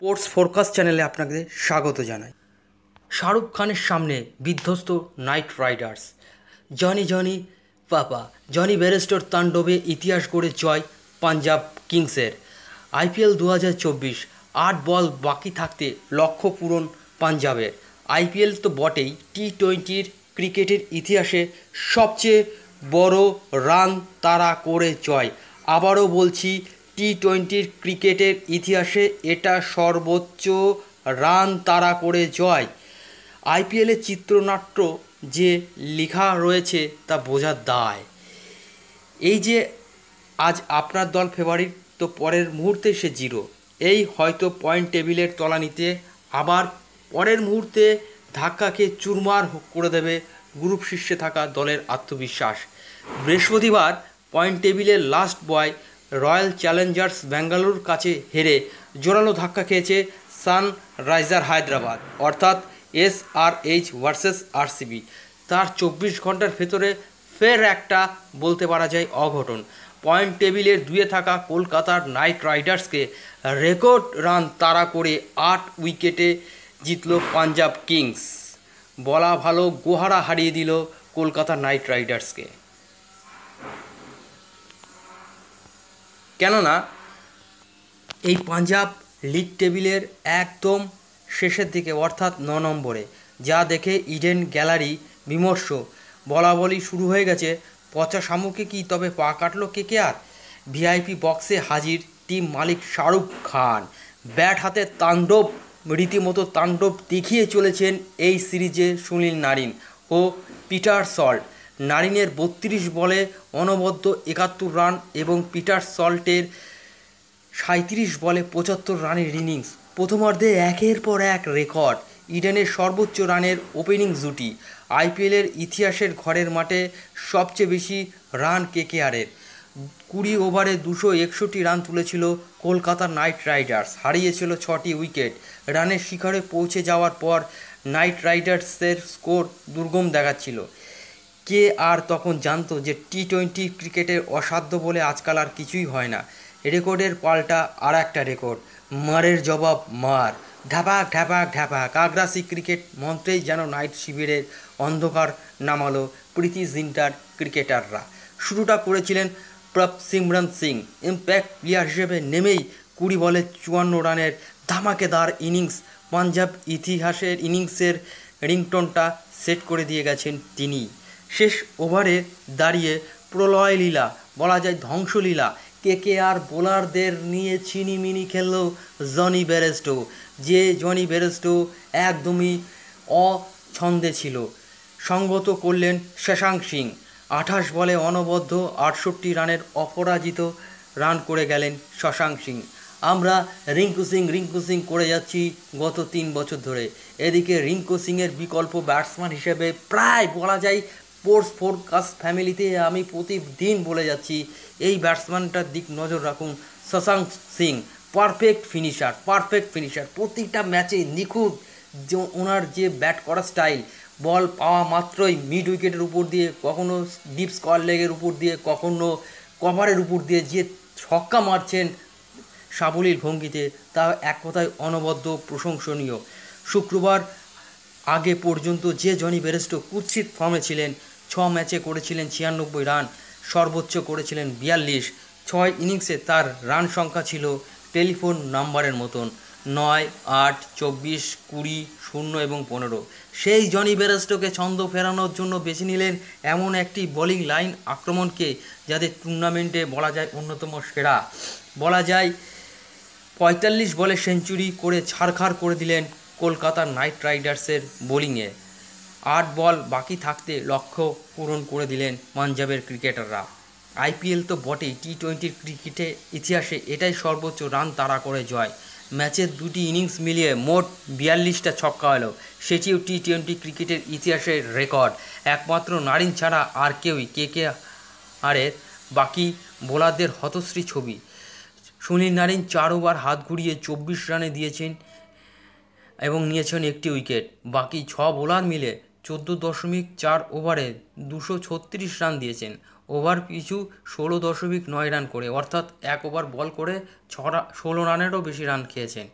Sports forecast চ্যানেলে আপনাদের স্বাগত জানাই। শাহরুখ খানের সামনে বিধ্বস্ত নাইট রাইডার্স। জনি জনি পাপা জনি বেরেস্টোর তাণ্ডবে ইতিহাস গড়ে জয় পাঞ্জাব কিংসের। আইপিএল 2024 8 বল বাকি থাকতে লক্ষ্য পূরণ পাঞ্জাবের। আইপিএল তো বটেই, টি-20 ক্রিকেটের ইতিহাসে সবচেয়ে বড় রান তাড়া করে জয়। আবারও বলছি, টি-20 ক্রিকেটের ইতিহাসে এটা সর্বোচ্চ রান তাড়া করে জয়। আইপিএলের চিত্রনাট্য যে লেখা রয়েছে তা বোঝার দায়। এই যে আজ আপনার দল ফেভারিট, তো পরের মুহূর্তে সে জিরো। এই হয়তো পয়েন্ট টেবিলের তলানিতে, আবার পরের মুহূর্তে ধাক্কা খেয়ে চুরমার করে দেবে গ্রুপ শীর্ষে থাকা দলের আত্মবিশ্বাস। বৃহস্পতিবার পয়েন্ট টেবিলের লাস্ট বয় রয়্যাল চ্যালেঞ্জার্স ব্যাঙ্গালুরুর কাছে হেরে জোরালো ধাক্কা খেয়েছে সানরাইজার হায়দ্রাবাদ, অর্থাৎ SRH ভার্সেস RCB। তার 24 ঘন্টার ভেতরে ফের একটা বলতে পারা যায় অঘটন। পয়েন্ট টেবিলের 2-এ থাকা কলকাতার নাইট রাইডার্সকে রেকর্ড রান তাড়া করে 8 উইকেটে জিতল পাঞ্জাব কিংস। বলা ভালো, গোহারা হারিয়ে দিল কলকাতা নাইট রাইডার্সকে। কেননা এই পাঞ্জাব লিগ টেবিলের একদম শেষের দিকে, অর্থাৎ 9 নম্বরে, যা দেখে ইডেন গ্যালারি বিমর্ষ। বলাবলি শুরু হয়ে গেছে, পচা শামুকে কি তবে পা কাটল KKR? ভিআইপি বক্সে হাজির টিম মালিক শাহরুখ খান। ব্যাট হাতে তাণ্ডব, রীতিমতো তাণ্ডব দেখিয়ে চলেছেন এই সিরিজে সুনীল নারিন ও পিটার সল্ট। নারিনের 32 বলে অনবদ্য 71 রান এবং পিটার সল্টের 37 বলে 75 রানের ইনিংস। প্রথমার্ধে একের পর এক রেকর্ড। ইডেনের সর্বোচ্চ রানের ওপেনিং জুটি। আইপিএলের ইতিহাসের ঘরের মাঠে সবচেয়ে বেশি রান KKRের। 20 ওভারে 261 রান তুলেছিল কলকাতা নাইট রাইডার্স, হারিয়েছিল 6টি উইকেট। রানের শিখরে পৌঁছে যাওয়ার পর নাইট রাইডার্সের স্কোর দুর্গম দেখাচ্ছিল। কে আর তখন জানতো যে টি-20 ক্রিকেটের অসাধ্য বলে আজকাল আর কিছুই হয় না। রেকর্ডের পাল্টা আর একটা রেকর্ড, মারের জবাব মার। ঢাপাক ঢাপাক ঢাপাক আগ্রাসী ক্রিকেট মন্ত্রেই যেন নাইট শিবিরের অন্ধকার নামালো প্রীতি জিন্টার ক্রিকেটাররা। শুরুটা করেছিলেন প্রভসিমরন সিং। ইম্প্যাক্ট প্লেয়ার হিসেবে নেমেই 20 বলে 54 রানের ধামাকেদার ইনিংস। পাঞ্জাব ইতিহাসের ইনিংসের রিংটোনটা সেট করে দিয়ে গেছেন তিনি। শেষ ওভারে দাঁড়িয়ে প্রলয় লীলা, বলা যায় ধ্বংসলীলা, KKR বোলারদের নিয়ে ছিনিমিনি খেলল জনি বেরেস্টো। যে জনি বেরেস্টো একদমই অছন্দে ছিল। সঙ্গত করলেন শশাঙ্ক সিং। 28 বলে অনবদ্য 68 রানের অপরাজিত রান করে গেলেন শশাঙ্ক সিং। আমরা রিঙ্কু সিং করে যাচ্ছি গত 3 বছর ধরে। এদিকে রিঙ্কু সিংয়ের বিকল্প ব্যাটসম্যান হিসেবে প্রায় বলা যায় স্পোর্টস ফোরকাস্ট ফ্যামিলিতে আমি প্রতিদিন বলে যাচ্ছি, এই ব্যাটসম্যানটার দিক নজর রাখুন। শশাঙ্ক সিং পারফেক্ট ফিনিশার, প্রতিটা ম্যাচে নিখুঁত। যে ওনার যে ব্যাট করার স্টাইল, বল পাওয়া মাত্রই মিড উইকেটের উপর দিয়ে, কখনো ডিপ স্কোয়ার লেগের উপর দিয়ে, কখনো কভারের উপর দিয়ে যে ছক্কা মারছেন সাবলীল ভঙ্গিতে, তা এক কথায় অনবদ্য প্রশংসনীয়। শুক্রবার আগে পর্যন্ত যে জনি বেরেস্টো কুৎসিত ফর্মে ছিলেন, 6 ম্যাচে করেছিলেন 96 রান, সর্বোচ্চ করেছিলেন 42। 6 ইনিংসে তার রান সংখ্যা ছিল টেলিফোন নাম্বারের মতন, 9, 8, 24, 20, 0 এবং 15। সেই জনি বেরেস্টোকে ছন্দ ফেরানোর জন্য বেছে নিলেন এমন একটি বোলিং লাইন আক্রমণকে যাদের টুর্নামেন্টে বলা যায় অন্যতম সেরা। বলা যায় 45 বলে সেঞ্চুরি করে ছাড়খাড় করে দিলেন কলকাতা নাইট রাইডার্সের বোলিংয়ে। 8 বল বাকি থাকতে লক্ষ্য পূরণ করে দিলেন পাঞ্জাবের ক্রিকেটাররা। আইপিএল তো বটেই, টি-20 ক্রিকেটে ইতিহাসে এটাই সর্বোচ্চ রান তাড়া করে জয়। ম্যাচের 2টি ইনিংস মিলিয়ে মোট 42টা ছক্কা হলো, সেটিও টি-20 ক্রিকেটের ইতিহাসের রেকর্ড। একমাত্র নারিন ছাড়া আর কেউই KKRের বাকি বোলারদের হতশ্রী ছবি। সুনীল নারিন 4 ওভার হাত ঘুরিয়ে 24 রানে দিয়েছেন এবং নিয়েছেন একটি উইকেট। বাকি 6 বোলার মিলে 14.4 ওভারে 236 রান দিয়েছেন। ওভার পিছু 16.9 রান করে, অর্থাৎ এক ওভার বল করে 16 রানেরও বেশি রান খেয়েছেন।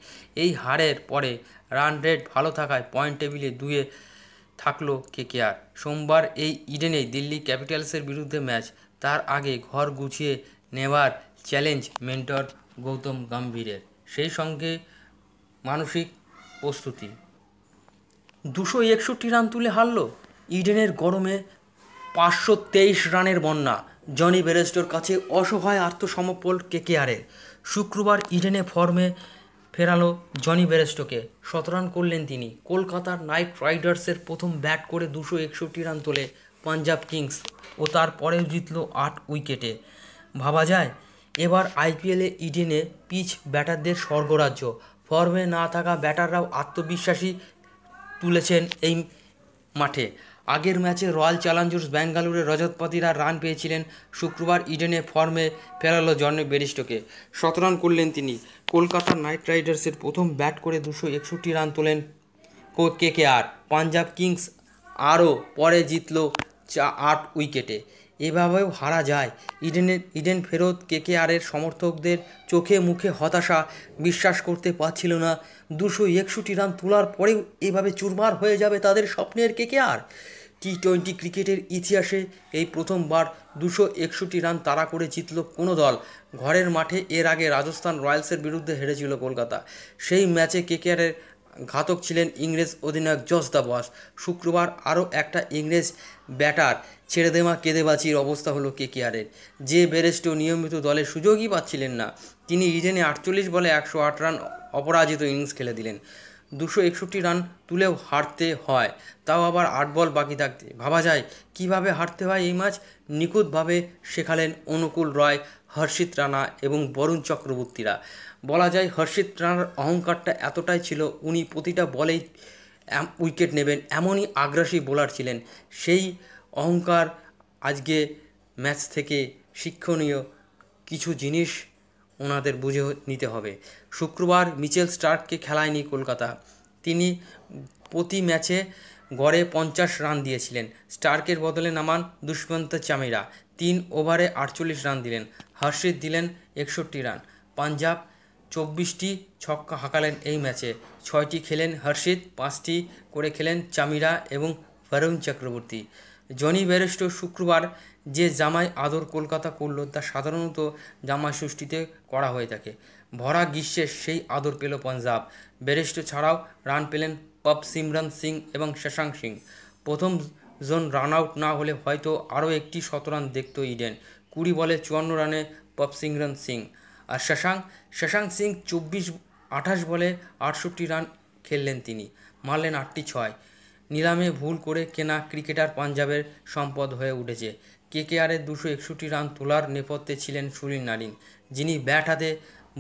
এই হারের পরে রান রেট ভালো থাকায় পয়েন্ট টেবিলে 2-এ থাকলো কেকেআর। সোমবার এই ইডেনেই দিল্লি ক্যাপিটালসের বিরুদ্ধে ম্যাচ, তার আগে ঘর গুছিয়ে নেওয়ার চ্যালেঞ্জ মেন্টর গৌতম গম্ভীরের, সেই সঙ্গে মানসিক প্রস্তুতি। 261 রান তুলে হারল ইডেনের গরমে 523 রানের বন্যা। জনি বেরেস্টোর কাছে অসহায় আত্মসমর্পণ কেকেআরের। শুক্রবার ইডেনে ফর্মে ফেরালো জনি বেরেস্টোকে, 17 রান করলেন তিনি। কলকাতার নাইট রাইডার্সের প্রথম ব্যাট করে 261 রান তোলে পাঞ্জাব কিংস ও তারপরেও জিতল 8 উইকেটে। ভাবা যায় এবার আইপিএলে ইডেনে পিচ ব্যাটারদের স্বর্গরাজ্য। ফর্মে না থাকা ব্যাটাররাও আত্মবিশ্বাসী তুলেছেন এই মাঠে। আগের ম্যাচে রয়্যাল চ্যালেঞ্জার্স ব্যাঙ্গালোরের রজতপতিরা রান পেয়েছিলেন। শুক্রবার ইডেনে ফর্মে ফেরালো জনি বেরেস্টোকে, 17 রান করলেন তিনি। কলকাতা নাইট রাইডার্সের প্রথম ব্যাট করে 261 রান তোলেন কেকেআর। পাঞ্জাব কিংস আরও পরে জিতল 8 উইকেটে। এভাবেও হারা যায়। ইডেন ফেরত কেকেআরের সমর্থকদের চোখে মুখে হতাশা, বিশ্বাস করতে পারছিল না 261 রান তোলার পরেও এভাবে চুরমার হয়ে যাবে তাদের স্বপ্নের কেকেআর। টি-20 ক্রিকেটের ইতিহাসে এই প্রথমবার 261 রান তাড়া করে জিতল কোনো দল। ঘরের মাঠে এর আগে রাজস্থান রয়্যালসের বিরুদ্ধে হেরেছিল কলকাতা। সেই ম্যাচে কেকেআরের ঘাতক ছিলেন ইংরেজ অধিনায়ক জস দ্য বস। শুক্রবার আরও একটা ইংরেজ ব্যাটার ছেড়ে দেওয়া কেঁদে বাঁচির অবস্থা হলো কেকেআরের। যে বেরেস্টো নিয়মিত দলে সুযোগই পাচ্ছিলেন না, তিনি ইডেনে 48 বলে 108 রান অপরাজিত ইনিংস খেলে দিলেন। 261 রান তুলেও হারতে হয়, তাও আবার 8 বল বাকি থাকতে। ভাবা যায় কিভাবে হারতে হয় এই ম্যাচ। নিখুঁতভাবে শেখালেন অনুকূল রয়, হর্ষিত রানা এবং বরুণ চক্রবর্তীরা। বলা যায় হর্ষিত রানার অহংকারটা এতটাই ছিল, উনি প্রতিটা বলেই উইকেট নেবেন এমনই আগ্রাসী বোলার ছিলেন। সেই অহংকার আজকে ম্যাচ থেকে শিক্ষণীয় কিছু জিনিস ওনাদের বুঝে নিতে হবে। শুক্রবার মিচেল স্টার্ককে খেলায়নি কলকাতা। তিনি প্রতি ম্যাচে গড়ে 50 রান দিয়েছিলেন। স্টার্কের বদলে নামান দুষ্মন্ত চামিরা 3 ওভারে 48 রান দিলেন। হর্ষিত দিলেন 61 রান। পাঞ্জাব 24টি ছক্কা হাঁকালেন এই ম্যাচে। 6টি খেলেন হর্ষিত, 5টি করে খেলেন চামিরা এবং বরুণ চক্রবর্তী। জনি বেরেস্টো শুক্রবার যে জামাই আদর কলকাতা করল তা সাধারণত জামাই ষষ্ঠীতে করা হয়ে থাকে। ভরা গ্রীষ্মের সেই আদর পেল পাঞ্জাব। বেরেস্টো ছাড়াও রান পেলেন পপসিমরন সিং এবং শশাঙ্ক সিং। প্রথম জন রান আউট না হলে হয়তো আরও একটি 17 রান দেখত ইডেন। 20 বলে 54 রানে পপসিমরন সিং। আর শশাঙ্ক সিং 28 বলে 68 রান খেললেন তিনি, মারলেন 8টি 6। নিলামে ভুল করে কেনা ক্রিকেটার পাঞ্জাবের সম্পদ হয়ে উঠেছে। কেকেআরের 261 রান তোলার নেপথ্যে ছিলেন সুনীল নারিন, যিনি ব্যাট হাতে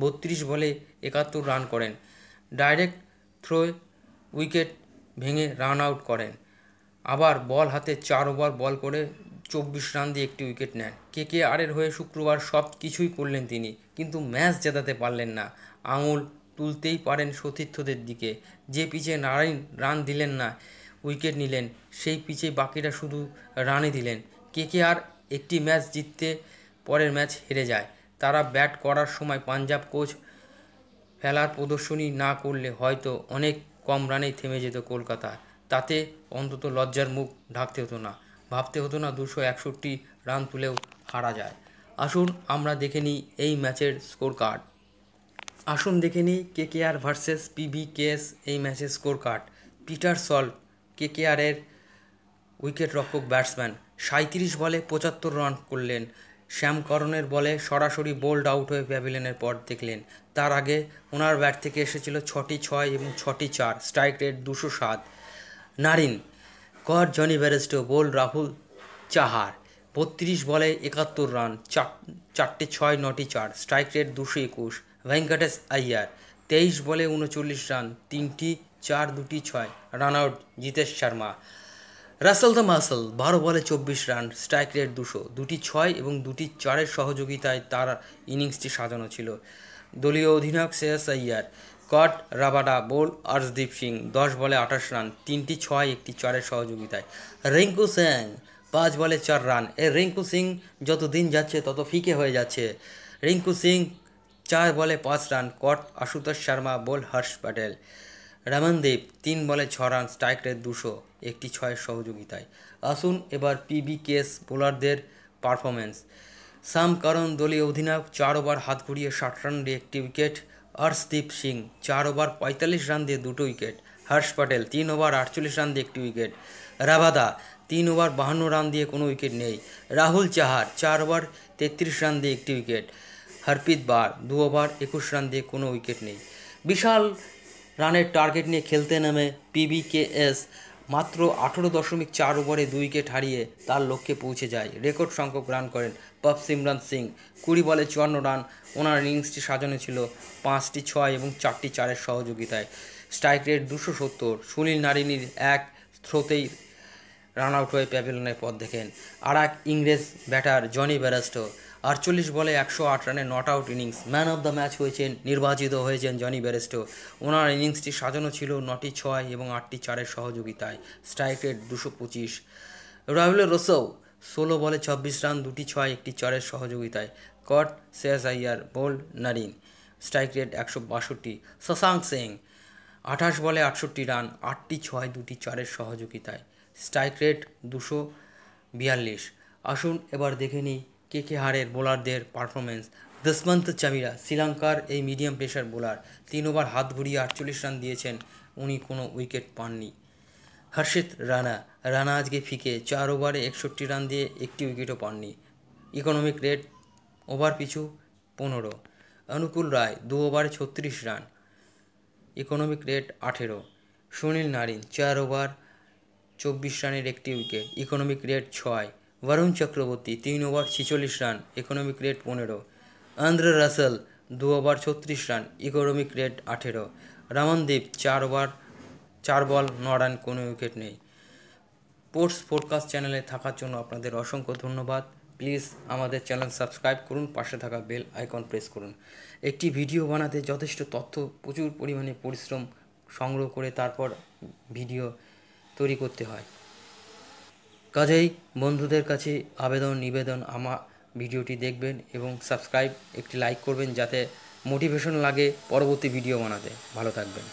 32 বলে 71 রান করেন। ডাইরেক্ট থ্রোয়ে উইকেট ভেঙে রান আউট করেন। আবার বল হাতে 4 ওভার বল করে 24 রান দিয়ে একটি উইকেট নেন। কেকেআরের হয়ে শুক্রবার সব কিছুই করলেন তিনি, কিন্তু ম্যাচ জেতাতে পারলেন না। আঙুল তুলতেই পারেন সতীর্থদের দিকে। যে পিচে নারিন রান দিলেন না, উইকেট নিলেন, সেই পিচে বাকিরা শুধু রানই দিলেন। কেকেআর একটি ম্যাচ জিততে পরের ম্যাচ হেরে যায়। তারা ব্যাট করার সময় পাঞ্জাব কোচ ফেলার প্রদর্শনী না করলে হয়তো অনেক কম রানেই থেমে যেত কলকাতা। তাতে অন্তত লজ্জার মুখ ঢাকতে হতো না, ভাবতে হতো না 261 রান তুলেও হারা যায়। আসুন আমরা দেখে নিই এই ম্যাচের স্কোর কার্ড। আসুন দেখে নিই কেকেআর ভার্সেস পিবিকেএস এই ম্যাচের স্কোর কার্ড। পিটার সল্ট কেকেআরের উইকেট রক্ষক ব্যাটসম্যান 37 বলে 75 রান করলেন। শ্যাম করণের বলে সরাসরি বোল্ড আউট হয়ে প্যাভিলিয়নের পর দেখলেন। তার আগে ওনার ব্যাট থেকে এসেছিল 6টি 6 এবং 6টি 4, strike rate 207। Narine caught Jonny Bairstow, bowl Rahul Chahar 32 বলে 71 রান, 4টে 6, 9টি 4, স্ট্রাইক রেট 221। ভেঙ্কটেশ আইয়ার 23 বলে 39 রান, 3টি 4, 2টি 6, run out Jitesh Sharma. Russell the muscle 12 বলে 24 রান, স্ট্রাইক রেট 200, 2টি 6 এবং 2টি 4-এর সহযোগিতায় তার ইনিংসটি সাজানো ছিল। দলীয় অধিনায়ক শ্রেয়াস আইয়ার কট রাবাডা, বোল অর্শদীপ সিং 10 বলে 28 রান, 3টি 6, 1টি 4-এর সহযোগিতায়। রিঙ্কু সিং 5 বলে 4 রান। রিঙ্কু সিং যত দিন যাচ্ছে তত ফিকে হয়ে যাচ্ছে। রিঙ্কু সিং 4 বলে 5 রান, কট আশুতোষ শর্মা, বোল হর্ষ প্যাটেল। রমনদীপ 3 বলে 6 রান, স্ট্রাইক রেট 200, একটি 6-এর সহযোগিতায়। আসুন এবার পিবিকেএস বোলারদের পারফরমেন্স। সাম কারণ দলীয় অধিনায়ক 4 ওভার হাত ঘুরিয়ে 60 রান দিয়ে একটি wicket. Arshdeep Singh 4 over 45 run দিয়ে 2টো wicket. Harsh Patel 3 over 48 run দিয়ে একটি উইকেট। রাবাদা 3 ওভার 52 রান দিয়ে কোনো উইকেট নেই। রাহুল চাহার 4 ওভার 33 রান দিয়ে একটি উইকেট। হরপ্রীত বার 2 ওভার 21 রান দিয়ে কোনো উইকেট নেই। বিশাল রানের টার্গেট নিয়ে খেলতে নামে পিবিকেএস মাত্র 18.4 ওভারে 2 উইকেট হারিয়ে তার লক্ষ্যে পৌঁছে যায়। রেকর্ড সংখ্যক রান করেন সিমরন সিং 20 বলে 54 রান। ওনার ইনিংসটি সাজানো ছিল 5টি 6 এবং 4টি 4-এর সহযোগিতায়। Strike rate 270। সুনীল নারিনীর এক থ্রোতেই রান আউট হয়ে প্যাভিলিয়নের পথ দেখেন। আর এক ইংরেজ ব্যাটার জনি বেয়ারস্টো 48 বলে 108 রানের not out innings. Man of the match হয়েছেন, নির্বাচিত হয়েছেন জনি বেয়ারস্টো। ওনার ইনিংসটি সাজানো ছিল 9টি 6 এবং 8টি 4-এর সহযোগিতায়। Strike rate 225। রাহুল রোসো 16 বলে 26 রান, 2টি 6, একটি 4-এর সহযোগিতায়। Caught Shreyas Iyer, bowled Narine. Strike rate 162। Shashank Singh 28 বলে 68 রান, 8টি 6, 2টি 4-এর সহযোগিতায়। Strike rate 242। আসুন এবার দেখে নিই কেকেআরের বোলারদের পারফরমেন্স। দুষ্মন্ত চামিরা শ্রীলঙ্কার এই মিডিয়াম পেসার বোলার 3 ওভার হাত ঘুরিয়ে 48 রান দিয়েছেন, উনি কোনো উইকেট পাননি। হর্ষিত রানা আজকে ফিকে 4 ওভারে 61 রান দিয়ে একটি উইকেটও পাননি। ইকোনমিক রেট ওভার পিছু 15। অনুকূল রায় 2 ওভারে 36 run, economic rate 18। Sunil Narine 4 over 24 রানের একটি wicket, economic rate 6। Varun Chakravarthy 3 over 46 run, economic rate 15। Andre Russell 2 over 36 run, economic rate 18। Ramandeep 4 ball 9 run, কোনো উইকেট নেই। স্পোর্টস পডকাস্ট চ্যানেলে থাকার জন্য আপনাদের অসংখ্য ধন্যবাদ। প্লিজ আমাদের চ্যানেল সাবস্ক্রাইব করুন, পাশে থাকা বেল আইকন প্রেস করুন। একটি ভিডিও বানাতে যথেষ্ট তথ্য, প্রচুর পরিমাণে পরিশ্রম সংগ্রহ করে তারপর ভিডিও তৈরি করতে হয়। কাজেই বন্ধুদের কাছে নিবেদন আমার ভিডিওটি দেখবেন এবং সাবস্ক্রাইব, একটি লাইক করবেন যাতে মোটিভেশন লাগে পরবর্তী ভিডিও বানাতে। ভালো থাকবেন।